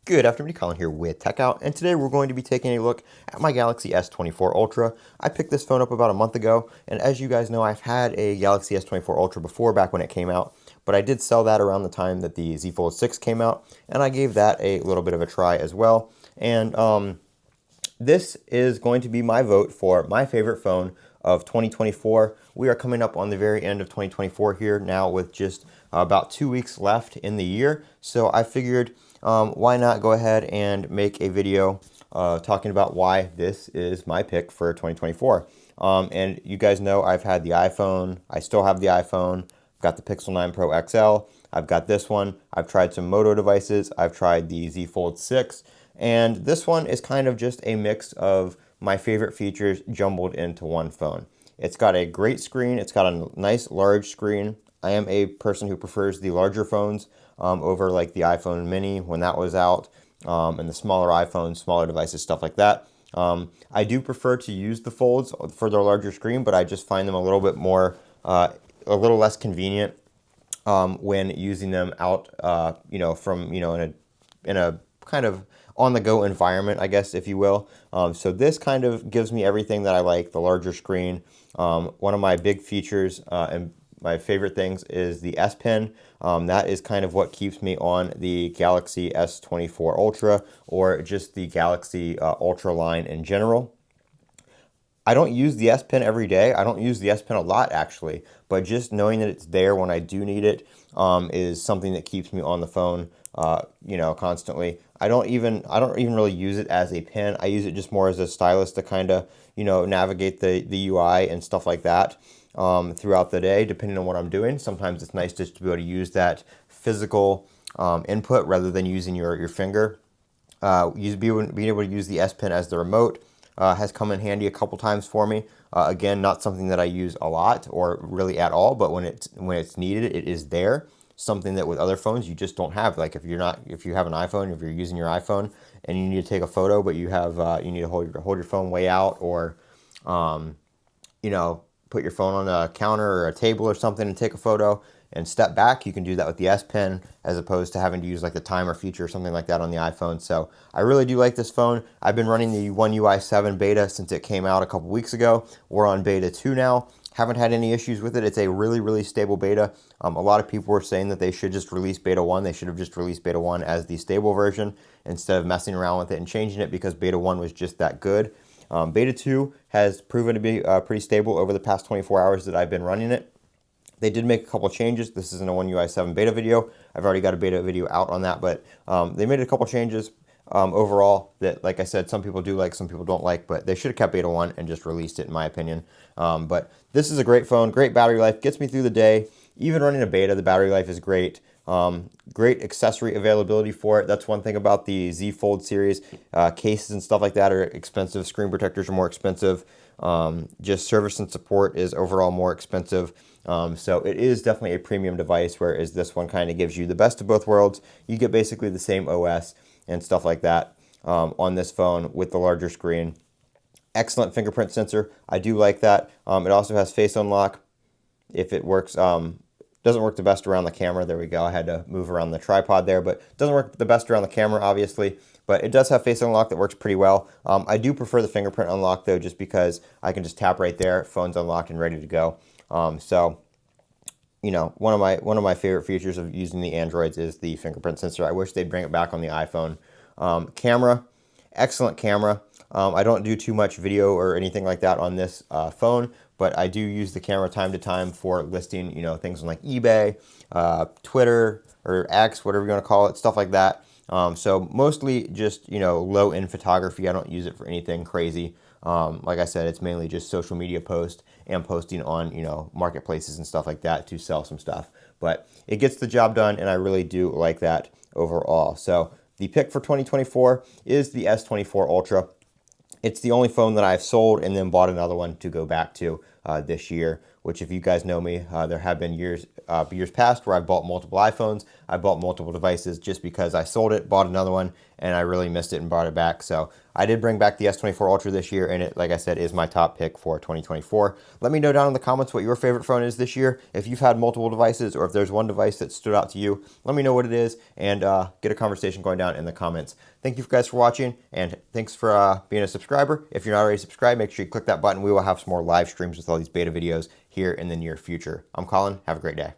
Good afternoon, Colin here with Techout, and today we're going to be taking a look at my Galaxy S24 Ultra. I picked this phone up about a month ago, and as you guys know, I've had a Galaxy S24 Ultra before, back when it came out, but I did sell that around the time that the Z Fold 6 came out, and I gave that a little bit of a try as well. And this is going to be my vote for my favorite phone of 2024. We are coming up on the very end of 2024 here now with just about 2 weeks left in the year. So I figured why not go ahead and make a video talking about why this is my pick for 2024. And you guys know I've had the iPhone. I still have the iPhone. I've got the Pixel 9 Pro XL. I've got this one. I've tried some Moto devices. I've tried the Z Fold 6. And this one is kind of just a mix of my favorite features jumbled into one phone. It's got a great screen. It's got a nice large screen. I am a person who prefers the larger phones over like the iPhone mini when that was out, and the smaller iPhones, smaller devices, stuff like that. I do prefer to use the folds for their larger screen, but I just find them a little bit more, a little less convenient when using them out, from, in a kind of on-the-go environment, I guess, if you will. So this kind of gives me everything that I like, the larger screen. One of my big features and my favorite things is the S Pen. That is kind of what keeps me on the Galaxy S24 Ultra, or just the Galaxy Ultra line in general. I don't use the S Pen every day. I don't use the S Pen a lot, actually, but just knowing that it's there when I do need it is something that keeps me on the phone, constantly. I don't even really use it as a pen. I use it just more as a stylus to kind of, navigate the UI and stuff like that throughout the day, depending on what I'm doing. Sometimes it's nice just to be able to use that physical input rather than using your finger. Being able to use the S Pen as the remote has come in handy a couple times for me. Again, not something that I use a lot or really at all, but when it's needed, it is there. Something that with other phones you just don't have. Like if you have an iPhone, if you're using your iPhone and you need to take a photo, but you need to hold your phone way out, or put your phone on a counter or a table or something and take a photo and step back, you can do that with the S Pen as opposed to having to use like the timer feature or something like that on the iPhone. So I really do like this phone. I've been running the One UI 7 beta since it came out a couple weeks ago. We're on beta 2 now. Haven't had any issues with it. It's a really, really stable beta. A lot of people were saying that they should just release beta 1. They should have just released beta 1 as the stable version instead of messing around with it and changing it, because beta 1 was just that good. Beta 2 has proven to be pretty stable over the past 24 hours that I've been running it. They did make a couple changes. This isn't a One UI 7 beta video. I've already got a beta video out on that, but they made a couple changes overall that, like I said, some people do like, some people don't like, but they should have kept beta 1 and just released it, in my opinion. But this is a great phone, great battery life, gets me through the day. Even running a beta, the battery life is great. Great accessory availability for it. That's one thing about the Z Fold series. Cases and stuff like that are expensive. Screen protectors are more expensive. Just service and support is overall more expensive. So it is definitely a premium device, whereas this one kind of gives you the best of both worlds. You get basically the same OS and stuff like that on this phone with the larger screen. Excellent fingerprint sensor. I do like that. It also has face unlock if it works. Doesn't work the best around the camera. There we go. I had to move around the tripod there, but doesn't work the best around the camera, obviously. But it does have face unlock that works pretty well. I do prefer the fingerprint unlock, though, just because I can just tap right there, phone's unlocked and ready to go. So, one of my favorite features of using the Androids is the fingerprint sensor. I wish they'd bring it back on the iPhone. Camera, excellent camera. I don't do too much video or anything like that on this phone, but I do use the camera time to time for listing, things on like eBay, Twitter, or X, whatever you want to call it, stuff like that. So mostly just, low-end photography. I don't use it for anything crazy. Like I said, it's mainly just social media posts and posting on, marketplaces and stuff like that to sell some stuff. But it gets the job done, and I really do like that overall. So the pick for 2024 is the S24 Ultra. It's the only phone that I've sold and then bought another one to go back to. this year, which if you guys know me, there have been years past where I bought multiple iPhones, I bought multiple devices just because I sold it, bought another one, and I really missed it and brought it back. So I did bring back the S24 Ultra this year, and it, like I said, is my top pick for 2024. Let me know down in the comments what your favorite phone is this year. If you've had multiple devices, or if there's one device that stood out to you, let me know what it is, and get a conversation going down in the comments. Thank you guys for watching, and thanks for being a subscriber. If you're not already subscribed, make sure you click that button. We will have some more live streams with all these beta videos here in the near future. I'm Colin. Have a great day.